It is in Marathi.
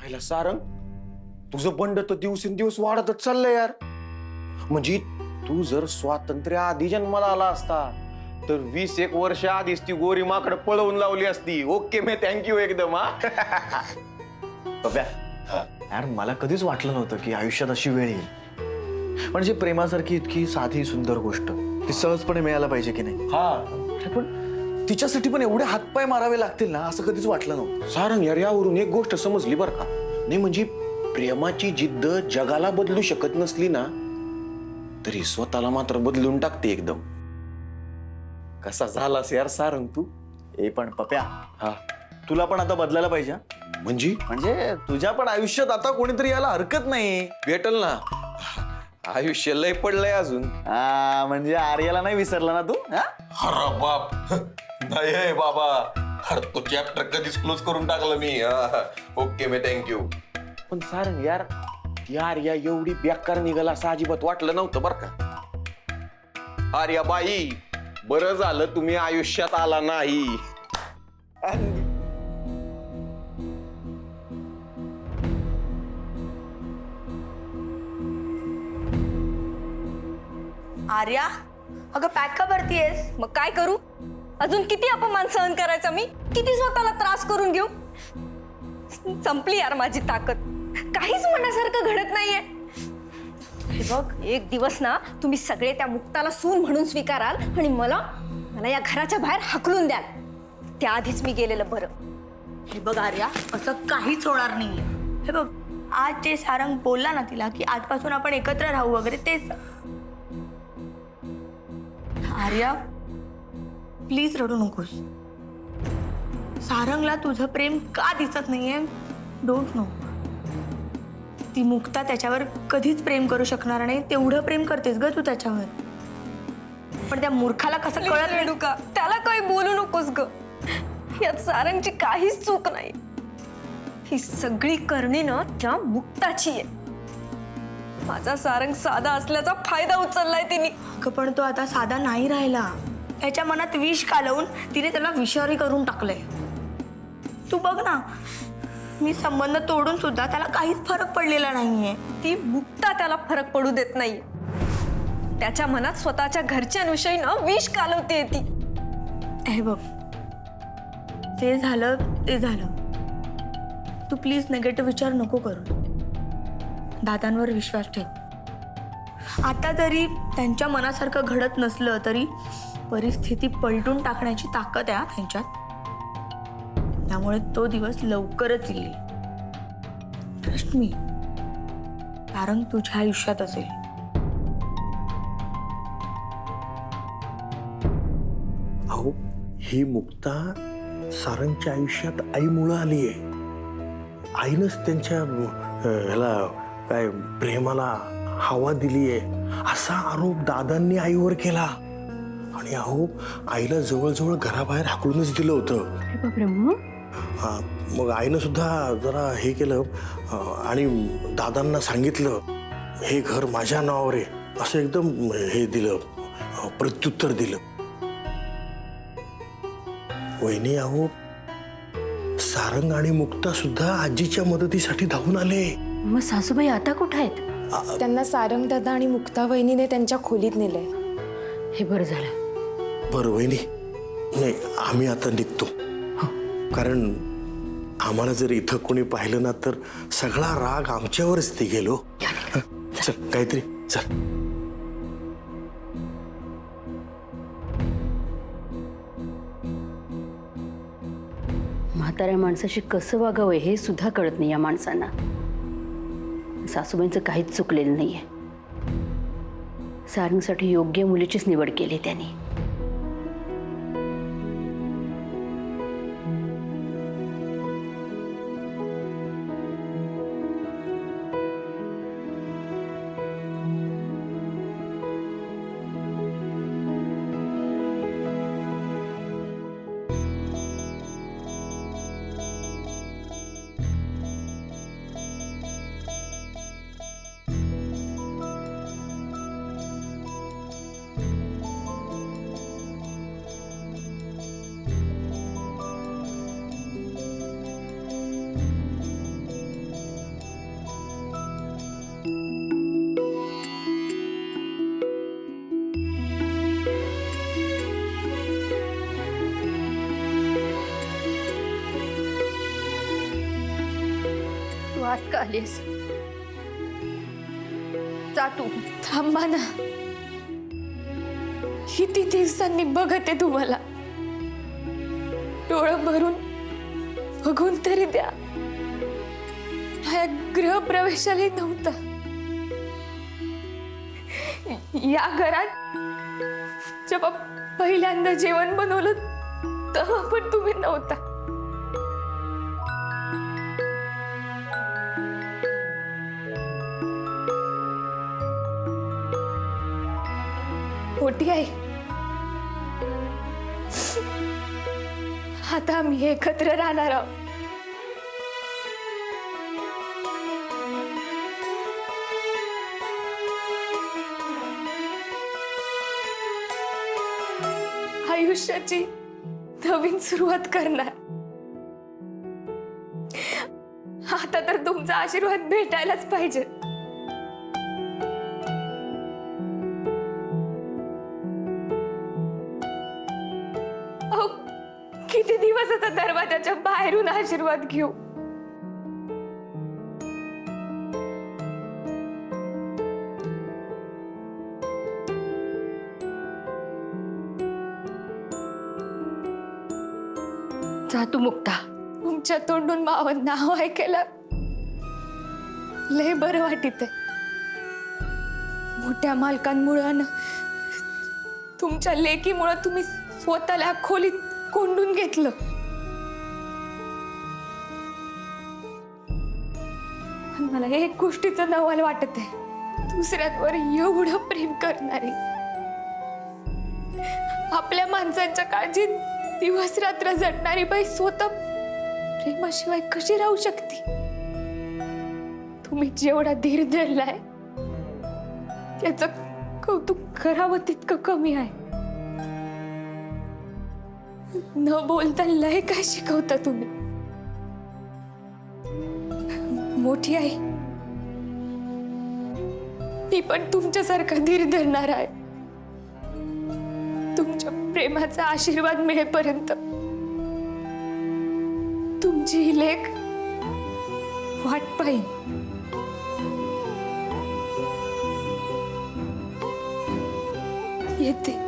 आईला सारंग, तुझं बंड तर दिवसेंदिवस वाढतच चाललंय यार. म्हणजे तू जर स्वातंत्र्य आधी जन्माला आला असता तर 20-1 वर्ष आधीच ती गोरी माकड पळवून लावली असती. ओके मी थँक्यू एकदम. बब्या, यार मला कधीच वाटलं नव्हतं की आयुष्यात अशी वेळ येईल. म्हणजे प्रेमासारखी इतकी साधी सुंदर गोष्ट ती सहजपणे मिळायला पाहिजे की नाही. हा पण तिच्यासाठी पण एवढे हातपाय मारावे लागतील ना असं कधीच वाटलं नव्हतं. सारंग यार, यावरून एक गोष्ट समजली बर का. नाही म्हणजे प्रेमाची जिद्द जगाला बदलू शकत नसली ना तरी स्वतःला मात्र बदलून टाकते एकदम. कसा झालास यार सारंग तू. ए पण पप्या, हा तुला पण आता बदलायला पाहिजे हा? म्हणजे तुझ्या पण आयुष्यात आता कोणीतरी यायला हरकत नाही. भेटल ना. आयुष्य लय पडलंय अजून. हा म्हणजे आर्याला नाही विसरला ना तू हा? अरे बाप, नाही बाबा. अरे तो चॅप्टर कधीच क्लोज करून टाकलं मी. ओके मी थँक्यू. पण सारंग यार, आर्या एवढी बेकार निघाला असं अजिबात वाटलं नव्हतं बर का. आर्या बाई, बरं झालं तुम्ही आयुष्यात आला नाही. आर्या, अगं पॅक का भरतीयेस? मग काय करू? अजून किती अपमान सहन करायचा मी? किती स्वतःला त्रास करून घेऊ? संपली यार माझी ताकद. काहीच मनासारखं घडत नाहीये. हे बघ, एक दिवस ना तुम्ही सगळे त्या मुक्ताला सून म्हणून स्वीकाराल आणि मला या घराच्या बाहेर हाकलून द्याल. त्याआधीच मी गेलेलं बरं. हे बघ आर्या, असं काहीच होणार नाहीये. हे बघ, आज जे सारंग बोलला ना तिला की आजपासून आपण एकत्र राहू वगैरे, तेच. आर्या, प्लीज रडू नकोस. सारंगला तुझं प्रेम का दिसत नाहीये डोंट नो. ती मुक्ता त्याच्यावर कधीच प्रेम करू शकणार नाही. तेवढं प्रेम करतेस ग तू त्याच्यावर. पण त्या मूर्खाला कसं कळत नाही. रडू का? त्याला काही बोलू नकोस ग. यात सारंगची काहीच चूक नाही. ही सगळी करणी ना त्या मुक्ताची आहे. माझा सारंग साधा असल्याचा फायदा उचललाय तिने. अगं पण तो आता साधा नाही राहिला. त्याच्या मनात विष कालवून तिने त्याला विषारी करून टाकलंय. तू बघ ना, मी संबंध तोडून सुद्धा त्याला काहीच फरक पडलेला नाहीये. ती मुक्ता त्याला फरक पडू देत नाही. त्याच्या मनात स्वतःच्या घरच्यांविषयी ना विष कालवते ती. हे बघ, ते झालं ते झालं. तू प्लीज नेगेटिव्ह विचार नको करू. दादांवर विश्वास ठेव. आता जरी त्यांच्या मनासारखं घडत नसलं तरी परिस्थिती पलटून टाकण्याची ताकद आहे त्यांच्यात. त्यामुळे तो दिवस लवकरच येईल. Trust me. कारण तुझ्या आयुष्यात असेल. अहो, ही मुक्ता सारंगच्या आयुष्यात आईमुळं आली आहे. आईनंच त्यांच्या ह्याला काय प्रेमाला हवा दिली आहे असा आरोप दादांनी आईवर केला. आणि अहो, आईला जवळजवळ घराबाहेर हाकलूनच दिलं होतं. मग आईनं सुद्धा जरा हे केलं आणि दादांना सांगितलं हे घर माझ्या नावावर आहे असं एकदम हे दिलं, प्रत्युत्तर दिलं. वहिनी, अहो सारंग आणि मुक्ता सुद्धा आजीच्या मदतीसाठी धावून आले. मग सासूबाई आता कुठे आहेत? त्यांना सारंग दादा आणि मुक्ता वहिनीने त्यांच्या खोलीत नेलंय. हे बरं झालं. बरं वहिनी, नाही आम्ही आता निघतो. कारण आम्हाला जर इथं कोणी पाहिलं ना तर सगळा राग आमच्यावरच ते गेलो. चल काहीतरी चल. म्हाताऱ्या माणसाशी कसं वागावं हे सुद्धा कळत नाही या माणसांना. सासूबाईंचं काहीच चुकलेलं नाहीये. सारंगसाठी योग्य मुलीचीच निवड केली त्यांनी. आत का आलीस? जा तू. थांबा ना. किती दिवसांनी बघते तुम्हाला. डोळं भरून बघून तरी द्या. हा गृहप्रवेशाला नव्हता. या घरात जेव्हा पहिल्यांदा जेवण बनवलं तेव्हा पण तुम्ही नव्हता. मोठी आई, आता आम्ही एकत्र राहणार आहोत. आयुष्याची नवीन सुरुवात करणार. आता तर तुमचा आशीर्वाद भेटायलाच पाहिजे. अहो, किती दिवस आता दरवाजाच्या बाहेरून आशीर्वाद घेऊ. जा तू मुक्ता. तुमच्या तोंडून मावं नाव ऐकायला लय बरं वाटत आहे. मोठ्या मालकांमुळं न तुमच्या लेकीमुळं तुम्ही स्वतःला खोलीत कोंडून घेतलं. पण मला एक गोष्टीचं नवल वाटत आहे. दुसऱ्यांवर एवढं प्रेम करणारी, आपल्या माणसांच्या काळजीत दिवस रात्र झटणारी बाई स्वतः प्रेमाशिवाय कशी राहू शकते? तुम्ही जेवढा धीर धरलाय त्याचं कौतुक करावं तितकं कमी आहे. न बोलता लय काय शिकवता तुम्ही. मोठी आई, मी पण तुमच्यासारखा धीर धरणार आहे. तुमच्या प्रेमाचा आशीर्वाद मिळेपर्यंत तुमची ही लेक वाट पाहिन. येते.